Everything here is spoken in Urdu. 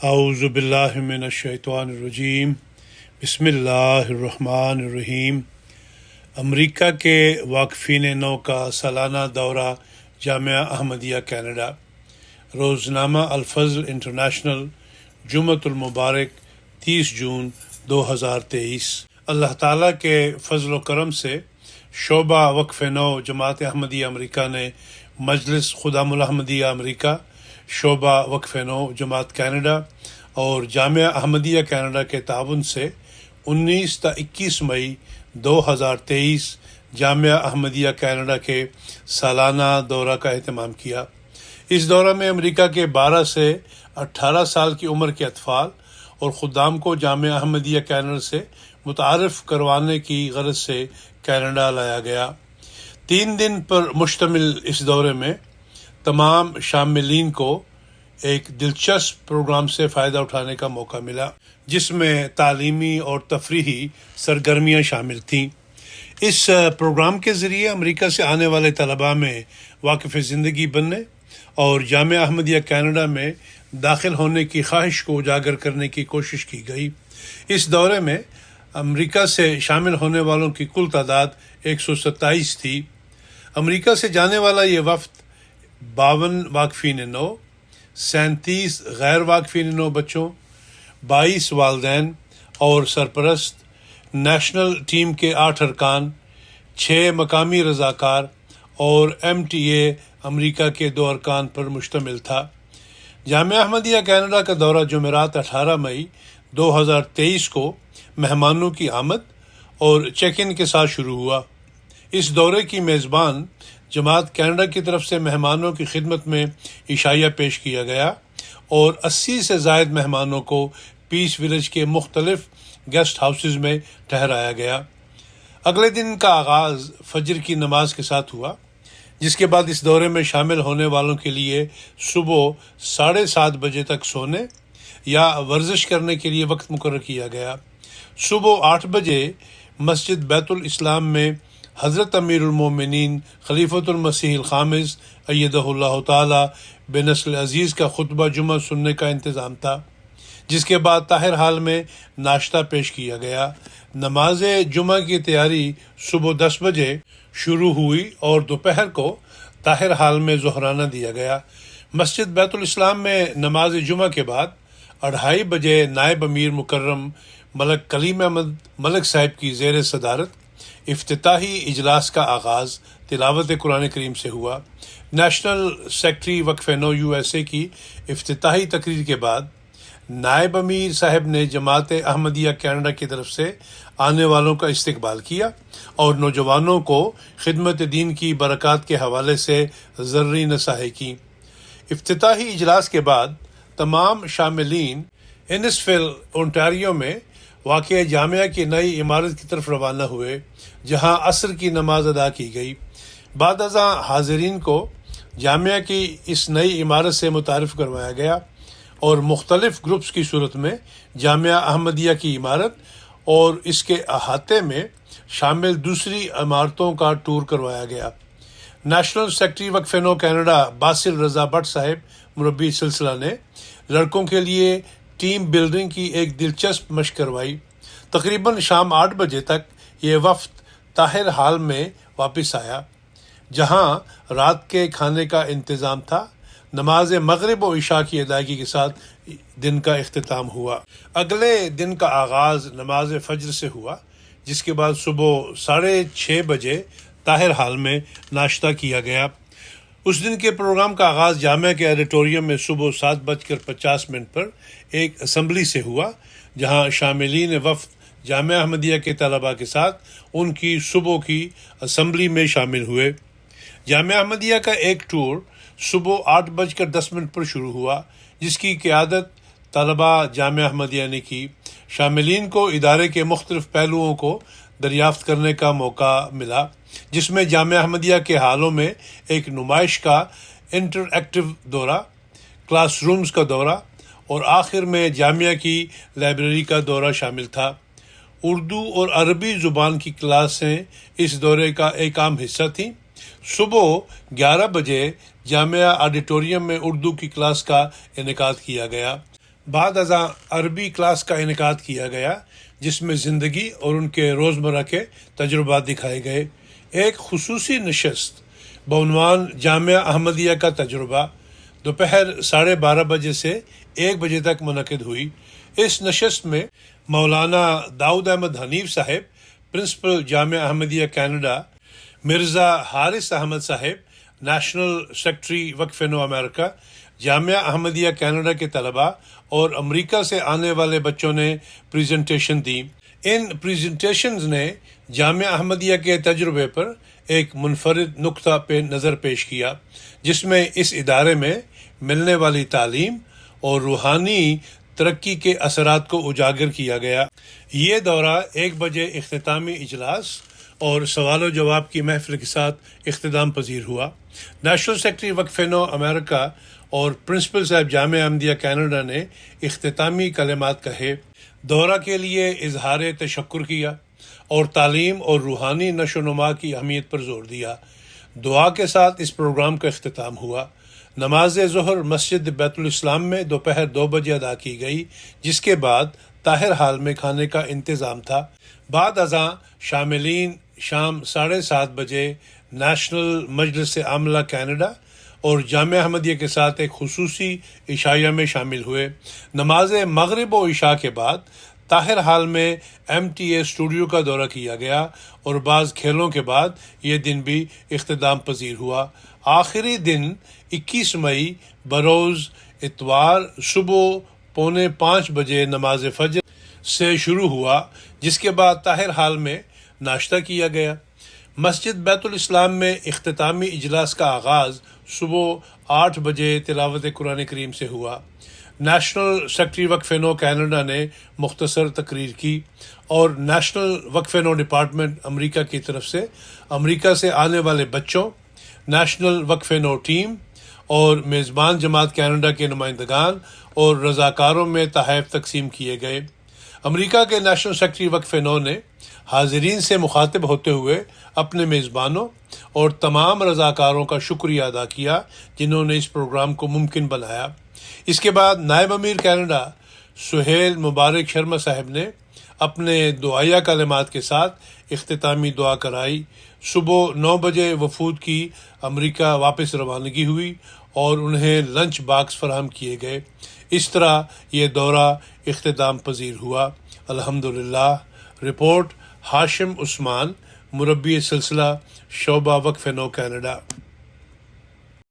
اعوذ باللہ من الشیطان الرجیم، بسم اللہ الرحمن الرحیم۔ امریکہ کے واقفین نو کا سالانہ دورہ جامعہ احمدیہ کینیڈا۔ روزنامہ الفضل انٹرنیشنل، جمعۃ المبارک 30 جون 2023۔ اللہ تعالیٰ کے فضل و کرم سے شعبہ وقف نو جماعت احمدیہ امریکہ نے مجلس خدام الاحمدیہ امریکہ، شعبہ وقف نو جماعت کینیڈا اور جامعہ احمدیہ کینیڈا کے تعاون سے 19 تا 21 مئی 2023 جامعہ احمدیہ کینیڈا کے سالانہ دورہ کا اہتمام کیا۔ اس دورہ میں امریکہ کے 12 سے 18 سال کی عمر کے اطفال اور خدام کو جامعہ احمدیہ کینیڈا سے متعارف کروانے کی غرض سے کینیڈا لایا گیا۔ 3 دن پر مشتمل اس دورے میں تمام شاملین کو ایک دلچسپ پروگرام سے فائدہ اٹھانے کا موقع ملا، جس میں تعلیمی اور تفریحی سرگرمیاں شامل تھیں۔ اس پروگرام کے ذریعے امریکہ سے آنے والے طلباء میں واقف زندگی بننے اور جامعہ احمدیہ کینیڈا میں داخل ہونے کی خواہش کو اجاگر کرنے کی کوشش کی گئی۔ اس دورے میں امریکہ سے شامل ہونے والوں کی کل تعداد 127 تھی۔ امریکہ سے جانے والا یہ وفد 52 واقفین نو، 37 غیر واقفین نو بچوں، 22 والدین اور سرپرست، نیشنل ٹیم کے 8 ارکان، 6 مقامی رضاکار اور MTA امریکہ کے 2 ارکان پر مشتمل تھا۔ جامعہ احمدیہ کینیڈا کا دورہ جمعرات 18 مئی 2023 کو مہمانوں کی آمد اور چیک ان کے ساتھ شروع ہوا۔ اس دورے کی میزبان جماعت کینیڈا کی طرف سے مہمانوں کی خدمت میں عشائیہ پیش کیا گیا اور 80 سے زائد مہمانوں کو پیس ولیج کے مختلف گیسٹ ہاؤسز میں ٹھہرایا گیا۔ اگلے دن کا آغاز فجر کی نماز کے ساتھ ہوا، جس کے بعد اس دورے میں شامل ہونے والوں کے لیے صبح 7:30 بجے تک سونے یا ورزش کرنے کے لیے وقت مقرر کیا گیا۔ صبح 8 بجے مسجد بیت الاسلام میں حضرت امیر المومنین خلیفۃ المسیح الخامس ایدہ اللہ تعالی بنصر عزیز کا خطبہ جمعہ سننے کا انتظام تھا، جس کے بعد طاہر حال میں ناشتہ پیش کیا گیا۔ نماز جمعہ کی تیاری صبح 10 بجے شروع ہوئی اور دوپہر کو طاہر حال میں ظہرانہ دیا گیا۔ مسجد بیت الاسلام میں نماز جمعہ کے بعد 2:30 بجے نائب امیر مکرم ملک کلیم احمد ملک صاحب کی زیر صدارت افتتاحی اجلاس کا آغاز تلاوت قرآن کریم سے ہوا۔ نیشنل سیکرٹری وقف نو USA کی افتتاحی تقریر کے بعد نائب امیر صاحب نے جماعت احمدیہ کینیڈا کی طرف سے آنے والوں کا استقبال کیا اور نوجوانوں کو خدمت دین کی برکات کے حوالے سے ضروری نصائح کی۔ افتتاحی اجلاس کے بعد تمام شاملین انسفیل اونٹاریو میں واقع جامعہ کی نئی عمارت کی طرف روانہ ہوئے، جہاں عصر کی نماز ادا کی گئی۔ بعد ازاں حاضرین کو جامعہ کی اس نئی عمارت سے متعارف کروایا گیا اور مختلف گروپس کی صورت میں جامعہ احمدیہ کی عمارت اور اس کے احاطے میں شامل دوسری عمارتوں کا ٹور کروایا گیا۔ نیشنل سیکرٹری وقف نو کینیڈا باسل رضا بٹ صاحب مربی سلسلہ نے لڑکوں کے لیے ٹیم بلڈنگ کی ایک دلچسپ مشق کروائی۔ تقریباً شام 8 بجے تک یہ وفد طاہر حال میں واپس آیا، جہاں رات کے کھانے کا انتظام تھا۔ نماز مغرب و عشاء کی ادائیگی کے ساتھ دن کا اختتام ہوا۔ اگلے دن کا آغاز نماز فجر سے ہوا، جس کے بعد صبح 6:30 بجے طاہر حال میں ناشتہ کیا گیا۔ اس دن کے پروگرام کا آغاز جامعہ کے آڈیٹوریم میں صبح 7:50 پر ایک اسمبلی سے ہوا، جہاں شاملین وفد جامعہ احمدیہ کے طلباء کے ساتھ ان کی صبح کی اسمبلی میں شامل ہوئے۔ جامعہ احمدیہ کا ایک ٹور صبح 8:10 پر شروع ہوا، جس کی قیادت طلباء جامعہ احمدیہ نے کی۔ شاملین کو ادارے کے مختلف پہلوؤں کو دریافت کرنے کا موقع ملا، جس میں جامعہ احمدیہ کے حالوں میں ایک نمائش کا انٹر ایکٹیو دورہ، کلاس رومز کا دورہ اور آخر میں جامعہ کی لائبریری کا دورہ شامل تھا۔ اردو اور عربی زبان کی کلاسیں اس دورے کا ایک عام حصہ تھیں۔ صبح 11 بجے جامعہ آڈیٹوریم میں اردو کی کلاس کا انعقاد کیا گیا۔ بعد ازاں عربی کلاس کا انعقاد کیا گیا جس میں زندگی اور ان کے روزمرہ کے تجربات دکھائے گئے۔ ایک خصوصی نشست بعنوان جامعہ احمدیہ کا تجربہ دوپہر 12:30 بجے سے 1 بجے تک منعقد ہوئی۔ اس نشست میں مولانا داؤد احمد حنیف صاحب پرنسپل جامعہ احمدیہ کینیڈا، مرزا حارث احمد صاحب نیشنل سیکرٹری وقف نو امریکہ، جامعہ احمدیہ کینیڈا کے طلباء اور امریکہ سے آنے والے بچوں نے پریزنٹیشن دی۔ ان پریزنٹیشنز نے جامعہ احمدیہ کے تجربے پر ایک منفرد نقطہ پہ نظر پیش کیا، جس میں اس ادارے میں ملنے والی تعلیم اور روحانی ترقی کے اثرات کو اجاگر کیا گیا۔ یہ دورہ 1 بجے اختتامی اجلاس اور سوال و جواب کی محفل کے ساتھ اختتام پذیر ہوا۔ نیشنل سیکرٹری وقف نو امریکہ اور پرنسپل صاحب جامعہ احمدیہ کینیڈا نے اختتامی کلمات کہے، دورہ کے لیے اظہار تشکر کیا اور تعلیم اور روحانی نشو و نما کی اہمیت پر زور دیا۔ دعا کے ساتھ اس پروگرام کا اختتام ہوا۔ نماز ظہر مسجد بیت الاسلام میں دوپہر 2 بجے ادا کی گئی، جس کے بعد طاہر حال میں کھانے کا انتظام تھا۔ بعد ازاں شاملین شام 7:30 بجے نیشنل مجلس عاملہ کینیڈا اور جامعہ احمدیہ کے ساتھ ایک خصوصی عشائیہ میں شامل ہوئے۔ نماز مغرب و عشاء کے بعد طاہر حال میں MTA اسٹوڈیو کا دورہ کیا گیا اور بعض کھیلوں کے بعد یہ دن بھی اختتام پذیر ہوا۔ آخری دن 21 مئی بروز اتوار صبح 4:45 بجے نماز فجر سے شروع ہوا، جس کے بعد طاہر حال میں ناشتہ کیا گیا۔ مسجد بیت الاسلام میں اختتامی اجلاس کا آغاز صبح 8 بجے تلاوت قرآن کریم سے ہوا۔ نیشنل سیکرٹری وقف نو کینیڈا نے مختصر تقریر کی اور نیشنل وقف نو ڈپارٹمنٹ امریکہ کی طرف سے امریکہ سے آنے والے بچوں، نیشنل وقف نو ٹیم اور میزبان جماعت کینیڈا کے نمائندگان اور رضاکاروں میں تحائف تقسیم کیے گئے۔ امریکہ کے نیشنل سیکرٹری وقف نو نے حاضرین سے مخاطب ہوتے ہوئے اپنے میزبانوں اور تمام رضاکاروں کا شکریہ ادا کیا جنہوں نے اس پروگرام کو ممکن بنایا۔ اس کے بعد نائب امیر کینیڈا سہیل مبارک شرما صاحب نے اپنے دعائیہ کلمات کے ساتھ اختتامی دعا کرائی۔ صبح 9 بجے وفود کی امریکہ واپس روانگی ہوئی اور انہیں لنچ باکس فراہم کیے گئے۔ اس طرح یہ دورہ اختتام پذیر ہوا۔ الحمدللہ۔ رپورٹ ہاشم عثمان، مربی سلسلہ، شعبہ وقف نو کینیڈا۔